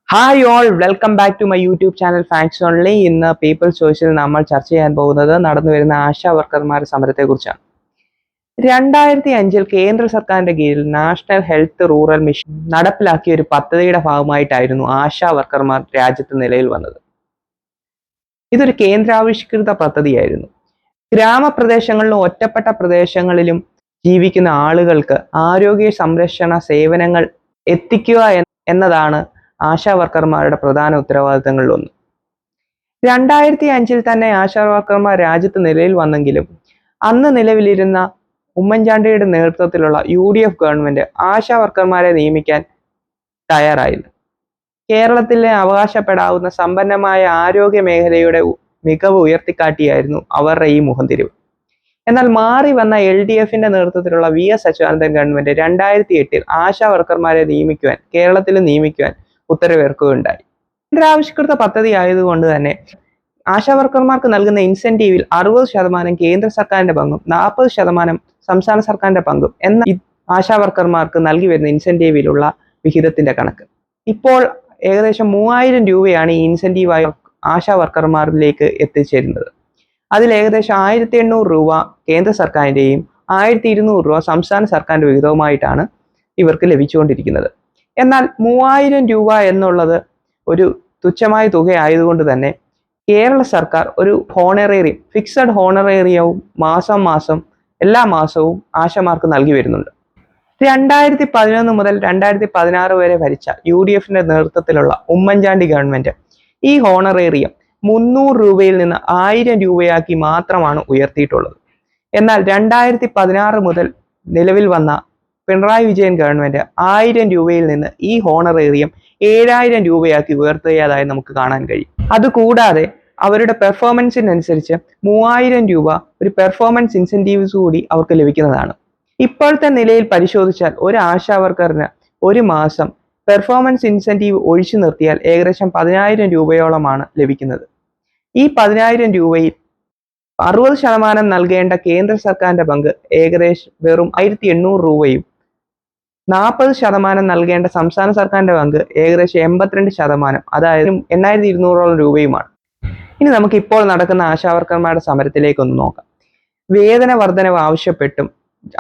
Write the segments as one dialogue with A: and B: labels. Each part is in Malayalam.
A: Hi all, welcome back to my YouTube channel facts only. ഇന്ന് പീപ്പിൾസ് ചോയ്സിൽ നമ്മൾ ചർച്ച ചെയ്യാൻ പോകുന്നത് നടന്നു വരുന്ന ആശാ വർക്കർമാരുടെ സമരത്തെക്കുറിച്ചാണ്. 2005 കേന്ദ്ര സർക്കാരിന്റെ കീഴിൽ നാഷണൽ ഹെൽത്ത് റൂറൽ മിഷൻ നടപ്പിലാക്കിയ ഒരു പദ്ധതിയുടെ ഭാഗമായിട്ടായിരുന്നു ആശാ വർക്കർമാർ രാജ്യത്ത് നിലയിൽ വന്നത്. ഇതൊരു കേന്ദ്രാവിഷ്കൃത പദ്ധതിയായിരുന്നു. ഗ്രാമപ്രദേശങ്ങളിലും ഒറ്റപ്പെട്ട പ്രദേശങ്ങളിലും ജീവിക്കുന്ന ആളുകൾക്ക് ആരോഗ്യ സംരക്ഷണ സേവനങ്ങൾ എത്തിക്കുക എന്നതാണ് ആശാ വർക്കർമാരുടെ പ്രധാന ഉത്തരവാദിത്തങ്ങളിലൊന്ന്. 2005 തന്നെ ആശാ വർക്കർമാർ രാജ്യത്ത് നിലയിൽ വന്നെങ്കിലും അന്ന് നിലവിലിരുന്ന ഉമ്മൻചാണ്ടിയുടെ നേതൃത്വത്തിലുള്ള UDF ഗവൺമെന്റ് ആശാ വർക്കർമാരെ നിയമിക്കാൻ തയ്യാറായില്ല. കേരളത്തിലെ അവകാശപ്പെടാവുന്ന സമ്പന്നമായ ആരോഗ്യ മേഖലയുടെ മികവ് ഉയർത്തിക്കാട്ടിയായിരുന്നു അവരുടെ ഈ മുഖംതിരിവ്. എന്നാൽ മാറി വന്ന LDFന്റെ നേതൃത്വത്തിലുള്ള VS അച്യുതാനന്ദൻ ഗവൺമെന്റ് 2008 ആശാ വർക്കർമാരെ കേരളത്തിൽ നിയമിക്കുവാൻ ഉത്തരവിറക്കുകയുണ്ടായി. കേന്ദ്രാവിഷ്കൃത പദ്ധതി ആയതുകൊണ്ട് തന്നെ ആശാ വർക്കർമാർക്ക് നൽകുന്ന ഇൻസെന്റീവിൽ 60% കേന്ദ്ര സർക്കാരിന്റെ പങ്കും 40% സംസ്ഥാന സർക്കാരിന്റെ പങ്കും എന്ന ആശാ വർക്കർമാർക്ക് നൽകി വരുന്ന ഇൻസെന്റീവിലുള്ള വിഹിതത്തിന്റെ കണക്ക്. ഇപ്പോൾ ഏകദേശം 3000 രൂപയാണ് ഈ ഇൻസെന്റീവായി ആശാ വർക്കർമാരിലേക്ക് എത്തിച്ചേരുന്നത്. അതിൽ ഏകദേശം 1800 രൂപ കേന്ദ്ര സർക്കാരിന്റെയും 1200 രൂപ സംസ്ഥാന സർക്കാരിന്റെ വിഹിതവുമായിട്ടാണ് ഇവർക്ക് ലഭിച്ചുകൊണ്ടിരിക്കുന്നത്. എന്നാൽ 3000 രൂപ എന്നുള്ളത് ഒരു തുച്ഛമായ തുക ആയതുകൊണ്ട് തന്നെ കേരള സർക്കാർ ഒരു ഹോണറേറിയം, ഫിക്സഡ് ഹോണറേറിയവും മാസം എല്ലാ മാസവും ആശമാർക്ക് നൽകി വരുന്നുണ്ട്. 2011 മുതൽ 2016 വരെ ഭരിച്ച UDFന്റെ നേതൃത്വത്തിലുള്ള ഉമ്മൻചാണ്ടി ഗവൺമെന്റ് ഈ ഹോണറേറിയം 300 രൂപയിൽ നിന്ന് 1000 രൂപയാക്കി മാത്രമാണ് ഉയർത്തിയിട്ടുള്ളത്. എന്നാൽ 2016 മുതൽ നിലവിൽ വന്ന പിണറായി വിജയൻ ഗവൺമെന്റ് 1000 രൂപയിൽ നിന്ന് ഈ ഹോണറേറിയം 7000 രൂപയാക്കി ഉയർത്തിയതായി നമുക്ക് കാണാൻ കഴിയും. അതുകൂടാതെ അവരുടെ പെർഫോമൻസിനനുസരിച്ച് 3000 രൂപ ഒരു പെർഫോമൻസ് ഇൻസെന്റീവ്സ് കൂടി അവർക്ക് ലഭിക്കുന്നതാണ്. ഇപ്പോഴത്തെ നിലയിൽ പരിശോധിച്ചാൽ ഒരു ആശാ വർക്കറിന് ഒരു മാസം പെർഫോമൻസ് ഇൻസെന്റീവ് ഒഴിച്ചു നിർത്തിയാൽ ഏകദേശം 10000 രൂപയോളമാണ് ലഭിക്കുന്നത്. ഈ 10000 രൂപയിൽ 60% നൽകേണ്ട കേന്ദ്ര സർക്കാരിന്റെ പങ്ക് ഏകദേശം വെറും 1800 രൂപയും 40% നൽകേണ്ട സംസ്ഥാന സർക്കാരിന്റെ പങ്ക് ഏകദേശം 82%, അതായത് 8200 രൂപയുമാണ്. ഇനി നമുക്ക് ഇപ്പോൾ നടക്കുന്ന ആശാ വർക്കർമാരുടെ സമരത്തിലേക്കൊന്ന് നോക്കാം. വേതന വർധനവ് ആവശ്യപ്പെട്ടും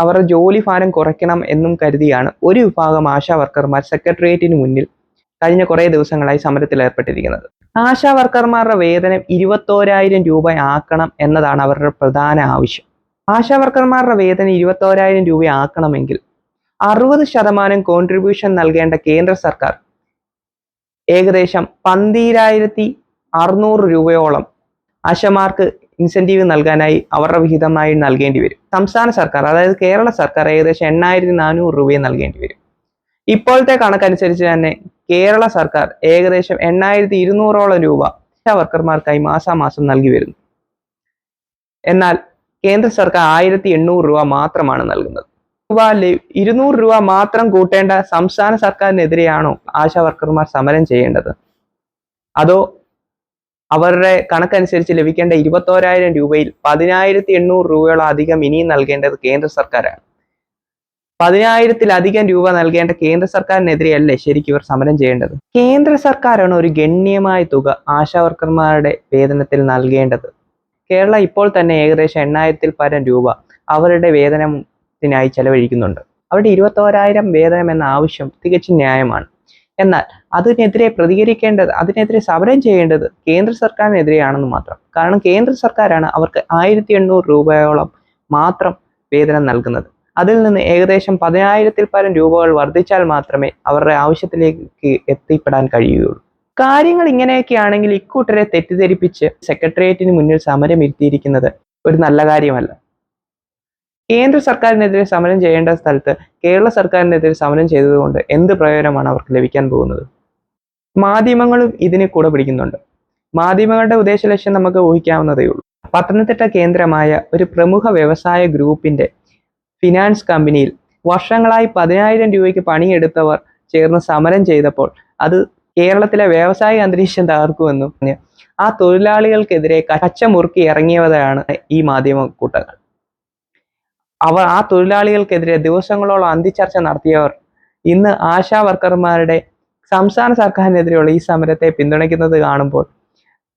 A: അവരുടെ ജോലി ഭാരം കുറയ്ക്കണം എന്നും കരുതിയാണ് ഒരു വിഭാഗം ആശാ വർക്കർമാർ സെക്രട്ടേറിയറ്റിന് മുന്നിൽ കഴിഞ്ഞ കുറേ ദിവസങ്ങളായി സമരത്തിൽ ഏർപ്പെട്ടിരിക്കുന്നത്. ആശാ വർക്കർമാരുടെ വേതനം 21,000 രൂപ ആക്കണം എന്നതാണ് അവരുടെ പ്രധാന ആവശ്യം. ആശാ വർക്കർമാരുടെ വേതനം 21,000 രൂപ ആക്കണമെങ്കിൽ 60% കോൺട്രിബ്യൂഷൻ നൽകേണ്ട കേന്ദ്ര സർക്കാർ ഏകദേശം 12,600 രൂപയോളം ആശമാർക്ക് ഇൻസെന്റീവ് നൽകാനായി അവരുടെ വിഹിതമായി നൽകേണ്ടി വരും. സംസ്ഥാന സർക്കാർ, അതായത് കേരള സർക്കാർ, ഏകദേശം 8,400 രൂപയും നൽകേണ്ടി വരും. ഇപ്പോഴത്തെ കണക്കനുസരിച്ച് തന്നെ കേരള സർക്കാർ ഏകദേശം 8,200 രൂപ വർക്കർമാർക്കായി മാസാമാസം നൽകി വരുന്നു. എന്നാൽ കേന്ദ്ര സർക്കാർ 1,800 രൂപ മാത്രമാണ് നൽകുന്നത്. 200 രൂപ മാത്രം കൂട്ടേണ്ട സംസ്ഥാന സർക്കാരിനെതിരെയാണോ ആശാ വർക്കർമാർ സമരം ചെയ്യേണ്ടത്? അതോ അവരുടെ കണക്കനുസരിച്ച് ലഭിക്കേണ്ട 21,000 രൂപയിൽ 10,800 രൂപയോളം അധികം ഇനിയും നൽകേണ്ടത് കേന്ദ്ര സർക്കാരാണ്? 10,000-ലധികം രൂപ നൽകേണ്ട കേന്ദ്ര സർക്കാരിനെതിരെയല്ലേ ശരിക്കും ഇവർ സമരം ചെയ്യേണ്ടത്? കേന്ദ്ര സർക്കാരാണ് ഒരു ഗണ്യമായ തുക ആശാ വർക്കർമാരുടെ വേതനത്തിൽ നൽകേണ്ടത്. കേരളം ഇപ്പോൾ തന്നെ ഏകദേശം 8,000-ൽ പരം രൂപ അവരുടെ വേതനത്തിനായി ചെലവഴിക്കുന്നുണ്ട്. അവരുടെ 21,000 വേതനം എന്ന ആവശ്യം തികച്ചും ന്യായമാണ്. എന്നാൽ അതിനെതിരെ സമരം ചെയ്യേണ്ടത് കേന്ദ്ര സർക്കാരിനെതിരെയാണെന്ന് മാത്രം. കാരണം കേന്ദ്ര സർക്കാരാണ് അവർക്ക് 1,800 രൂപയോളം മാത്രം വേതനം നൽകുന്നത്. അതിൽ നിന്ന് ഏകദേശം 10,000-ൽ പരം രൂപകൾ വർദ്ധിച്ചാൽ മാത്രമേ അവരുടെ ആവശ്യത്തിലേക്ക് എത്തിപ്പെടാൻ കഴിയുകയുള്ളൂ. കാര്യങ്ങൾ ഇങ്ങനെയൊക്കെയാണെങ്കിൽ ഇക്കൂട്ടരെ തെറ്റിദ്ധരിപ്പിച്ച് സെക്രട്ടേറിയറ്റിന് മുന്നിൽ സമരം ഇരുത്തിയിരിക്കുന്നത് ഒരു നല്ല കാര്യമല്ല. കേന്ദ്ര സർക്കാരിനെതിരെ സമരം ചെയ്യേണ്ട സ്ഥലത്ത് കേരള സർക്കാരിനെതിരെ സമരം ചെയ്തതുകൊണ്ട് എന്ത് പ്രയോജനമാണ് അവർക്ക് ലഭിക്കാൻ പോകുന്നത്? മാധ്യമങ്ങളും ഇതിന് കൂടെ പിടിക്കുന്നുണ്ട്. മാധ്യമങ്ങളുടെ ഉദ്ദേശലക്ഷ്യം നമുക്ക് ഊഹിക്കാവുന്നതേ ഉള്ളൂ. പത്തനംതിട്ട കേന്ദ്രമായ ഒരു പ്രമുഖ വ്യവസായ ഗ്രൂപ്പിന്റെ ഫിനാൻസ് കമ്പനിയിൽ വർഷങ്ങളായി 10,000 രൂപയ്ക്ക് പണിയെടുത്തവർ ചേർന്ന് സമരം ചെയ്തപ്പോൾ അത് കേരളത്തിലെ വ്യവസായ അന്തരീക്ഷം തകർക്കുമെന്നും ആ തൊഴിലാളികൾക്കെതിരെ കച്ചമുറുക്കി ഇറങ്ങിയവരാണ് ഈ മാധ്യമ കൂട്ടങ്ങൾ. ആ തൊഴിലാളികൾക്കെതിരെ ദിവസങ്ങളോളം അന്തിച്ചർച്ച നടത്തിയവർ ഇന്ന് ആശാ വർക്കർമാരുടെ സംസ്ഥാന സർക്കാരിനെതിരെയുള്ള ഈ സമരത്തെ പിന്തുണയ്ക്കുന്നത് കാണുമ്പോൾ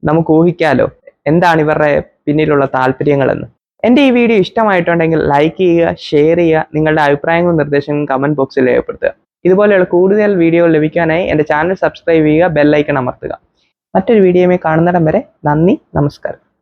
A: നമുക്ക് ഊഹിക്കാലോ എന്താണ് ഇവരുടെ പിന്നിലുള്ള താല്പര്യങ്ങളെന്ന്. എൻ്റെ ഈ വീഡിയോ ഇഷ്ടമായിട്ടുണ്ടെങ്കിൽ ലൈക്ക് ചെയ്യുക, ഷെയർ ചെയ്യുക, നിങ്ങളുടെ അഭിപ്രായങ്ങളും നിർദ്ദേശങ്ങളും കമൻറ്റ് ബോക്സിൽ രേഖപ്പെടുത്തുക. ഇതുപോലെയുള്ള കൂടുതൽ വീഡിയോകൾ ലഭിക്കാനായി എൻ്റെ ചാനൽ സബ്സ്ക്രൈബ് ചെയ്യുക, ബെല്ലൈക്കൺ അമർത്തുക. മറ്റൊരു വീഡിയോയുമായി കാണുന്നിടം വരെ നന്ദി, നമസ്കാരം.